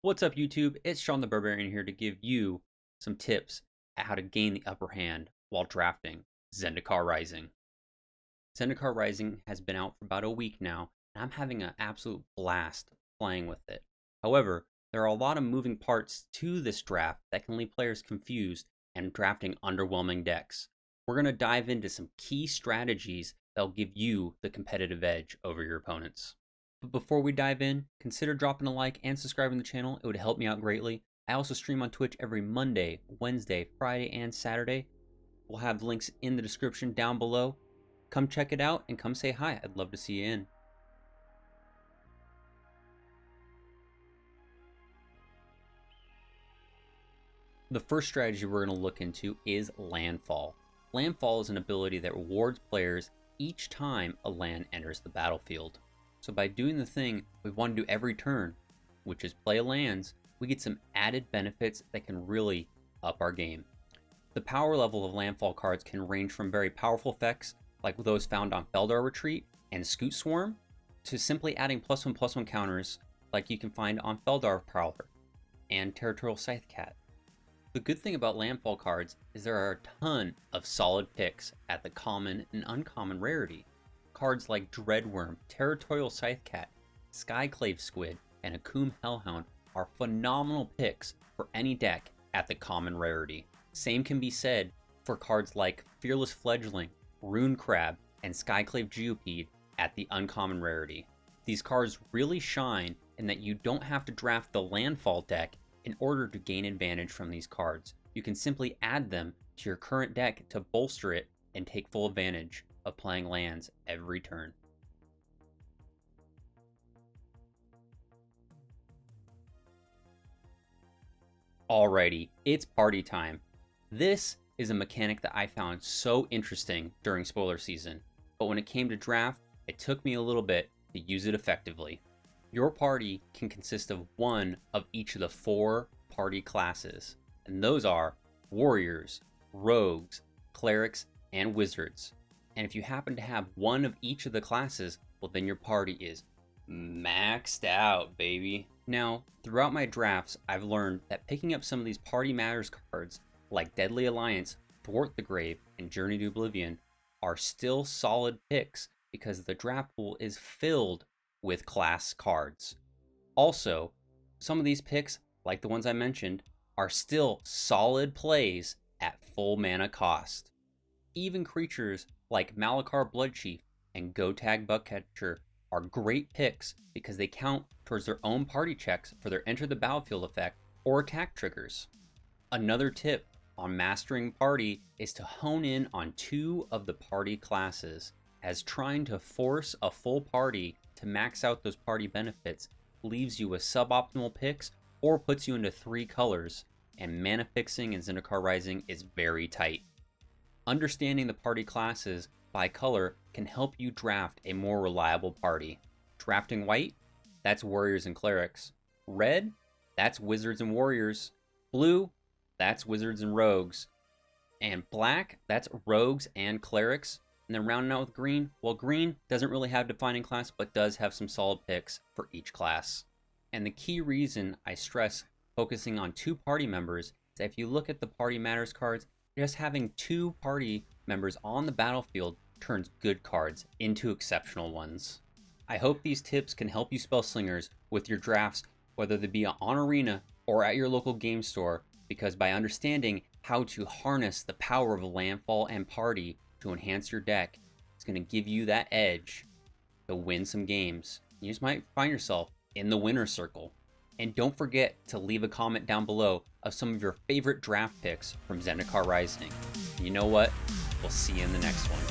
What's up, YouTube? It's Sean the Barbarian here to give you some tips at how to gain the upper hand while drafting Zendikar Rising. Zendikar Rising has been out for about a week now, and I'm having an absolute blast playing with it. However, there are a lot of moving parts to this draft that can leave players confused and drafting underwhelming decks. We're going to dive into some key strategies that'll give you the competitive edge over your opponents. But before we dive in, consider dropping a like and subscribing to the channel. It would help me out greatly. I also stream on Twitch every Monday, Wednesday, Friday, and Saturday. We'll have links in the description down below. Come check it out and come say hi. I'd love to see you in. The first strategy we're going to look into is Landfall. Landfall is an ability that rewards players each time a land enters the battlefield. So by doing the thing we want to do every turn, which is play lands, we get some added benefits that can really up our game. The power level of Landfall cards can range from very powerful effects like those found on Feldar Retreat and Scoot Swarm, to simply adding +1/+1 counters like you can find on Feldar Prowler and Territorial Scythe Cat. The good thing about Landfall cards is there are a ton of solid picks at the common and uncommon rarity. Cards like Dreadworm, Territorial Scythe Cat, Skyclave Squid, and Akum Hellhound are phenomenal picks for any deck at the common rarity. Same can be said for cards like Fearless Fledgling, Rune Crab, and Skyclave Geopede at the uncommon rarity. These cards really shine in that you don't have to draft the Landfall deck in order to gain advantage from these cards. You can simply add them to your current deck to bolster it and take full advantage of playing lands every turn. Alrighty, it's party time. This is a mechanic that I found so interesting during spoiler season, but when it came to draft, it took me a little bit to use it effectively. Your party can consist of one of each of the 4 party classes, and those are warriors, rogues, clerics, and wizards. And if you happen to have one of each of the classes, well, then your party is maxed out, baby. Now, throughout my drafts, I've learned that picking up some of these Party Matters cards, like Deadly Alliance, Thwart the Grave, and Journey to Oblivion, are still solid picks because the draft pool is filled with class cards. Also, some of these picks, like the ones I mentioned, are still solid plays at full mana cost. Even creatures like Malakar Bloodchief and Gotag Bugcatcher are great picks because they count towards their own party checks for their enter the battlefield effect or attack triggers. Another tip on mastering party is to hone in on 2 of the party classes, as trying to force a full party to max out those party benefits leaves you with suboptimal picks or puts you into 3 colors, and mana fixing in Zendikar Rising is very tight. Understanding the party classes by color can help you draft a more reliable party. Drafting white, that's warriors and clerics. Red, that's wizards and warriors. Blue, that's wizards and rogues. And black, that's rogues and clerics. And then rounding out with green, well, green doesn't really have defining class, but does have some solid picks for each class. And the key reason I stress focusing on 2 party members is that if you look at the Party Matters cards, just having 2 party members on the battlefield turns good cards into exceptional ones. I hope these tips can help you spellslingers with your drafts, whether they be on Arena or at your local game store, because by understanding how to harness the power of Landfall and Party to enhance your deck, it's going to give you that edge to win some games. You just might find yourself in the winner's circle. And don't forget to leave a comment down below of some of your favorite draft picks from Zendikar Rising. You know what? We'll see you in the next one.